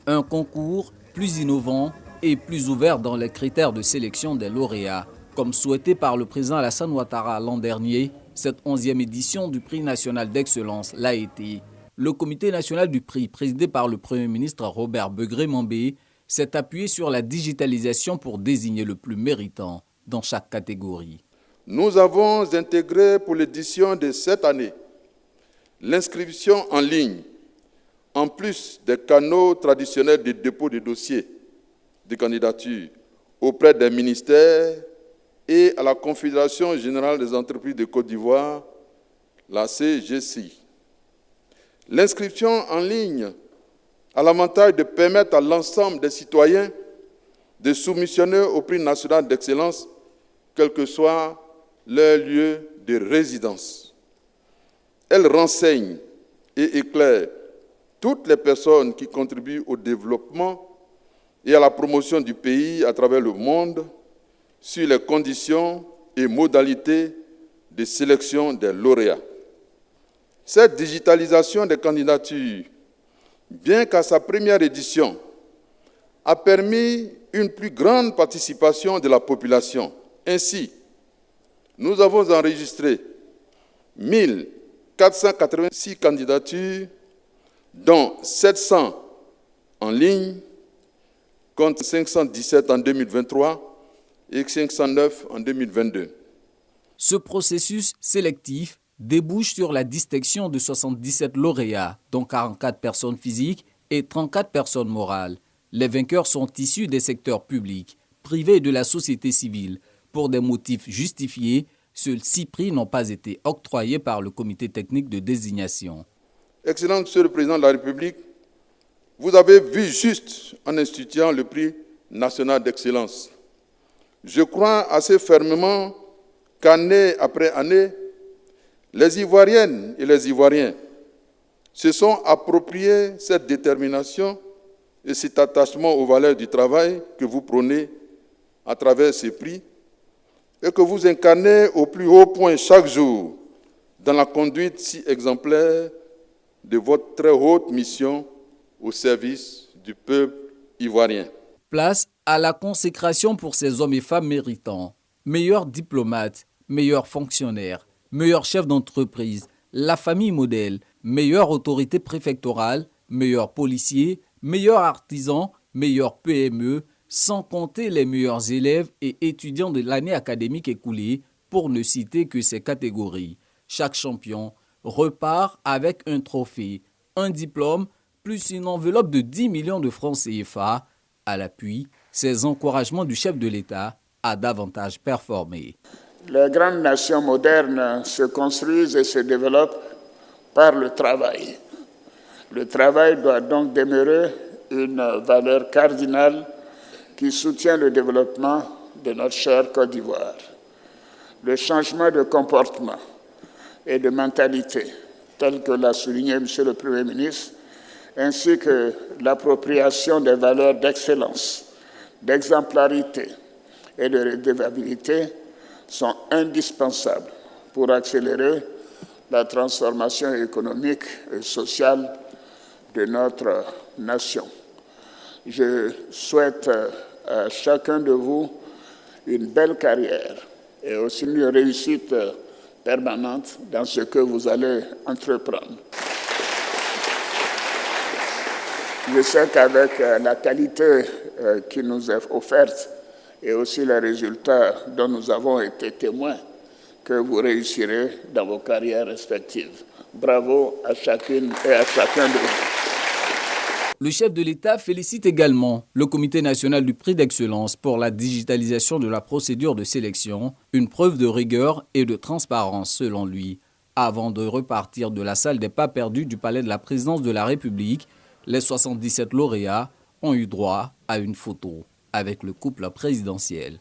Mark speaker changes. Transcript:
Speaker 1: Un concours plus innovant et plus ouvert dans les critères de sélection des lauréats. Comme souhaité par le président Alassane Ouattara l'an dernier, cette 11e édition du prix national d'excellence l'a été. Le comité national du prix, présidé par le Premier ministre Robert Begré-Mambé, s'est appuyé sur la digitalisation pour désigner le plus méritant dans chaque catégorie.
Speaker 2: Nous avons intégré pour l'édition de cette année l'inscription en ligne, en plus des canaux traditionnels de dépôt de dossiers de candidature auprès des ministères et à la Confédération générale des entreprises de Côte d'Ivoire, la CGCI. L'inscription en ligne a l'avantage de permettre à l'ensemble des citoyens de soumissionner au prix national d'excellence, quel que soit leur lieu de résidence. Elle renseigne et éclaire toutes les personnes qui contribuent au développement et à la promotion du pays à travers le monde sur les conditions et modalités de sélection des lauréats. Cette digitalisation des candidatures, bien qu'à sa première édition, a permis une plus grande participation de la population. Ainsi, nous avons enregistré 1486 candidatures, dont 700 en ligne, contre 517 en 2023 et 509 en 2022.
Speaker 1: Ce processus sélectif débouche sur la distinction de 77 lauréats, dont 44 personnes physiques et 34 personnes morales. Les vainqueurs sont issus des secteurs publics, privés et de la société civile. Pour des motifs justifiés, seuls 6 prix n'ont pas été octroyés par le comité technique de désignation.
Speaker 2: Excellent Monsieur le Président de la République, vous avez vu juste en instituant le prix national d'excellence. Je crois assez fermement qu'année après année, les Ivoiriennes et les Ivoiriens se sont appropriés cette détermination et cet attachement aux valeurs du travail que vous prônez à travers ces prix et que vous incarnez au plus haut point chaque jour dans la conduite si exemplaire de votre très haute mission au service du peuple ivoirien.
Speaker 1: Place à la consécration pour ces hommes et femmes méritants. Meilleurs diplomates, meilleurs fonctionnaires, meilleurs chefs d'entreprise, la famille modèle, meilleure autorité préfectorale, meilleurs policiers, meilleurs artisans, meilleurs PME, sans compter les meilleurs élèves et étudiants de l'année académique écoulée, pour ne citer que ces catégories. Chaque champion repart avec un trophée, un diplôme, plus une enveloppe de 10 millions de francs CFA. À l'appui, ces encouragements du chef de l'État à davantage performer.
Speaker 3: Les grandes nations modernes se construisent et se développent par le travail. Le travail doit donc demeurer une valeur cardinale qui soutient le développement de notre chère Côte d'Ivoire. Le changement de comportement et de mentalité, tel que l'a souligné M. le Premier ministre, ainsi que l'appropriation des valeurs d'excellence, d'exemplarité et de redevabilité sont indispensables pour accélérer la transformation économique et sociale de notre nation. Je souhaite à chacun de vous une belle carrière et aussi une réussite permanente dans ce que vous allez entreprendre. Je sais qu'avec la qualité qui nous est offerte et aussi les résultats dont nous avons été témoins, que vous réussirez dans vos carrières respectives. Bravo à chacune et à chacun de vous.
Speaker 1: Le chef de l'État félicite également le Comité national du prix d'excellence pour la digitalisation de la procédure de sélection, une preuve de rigueur et de transparence selon lui. Avant de repartir de la salle des pas perdus du palais de la présidence de la République, les 77 lauréats ont eu droit à une photo avec le couple présidentiel.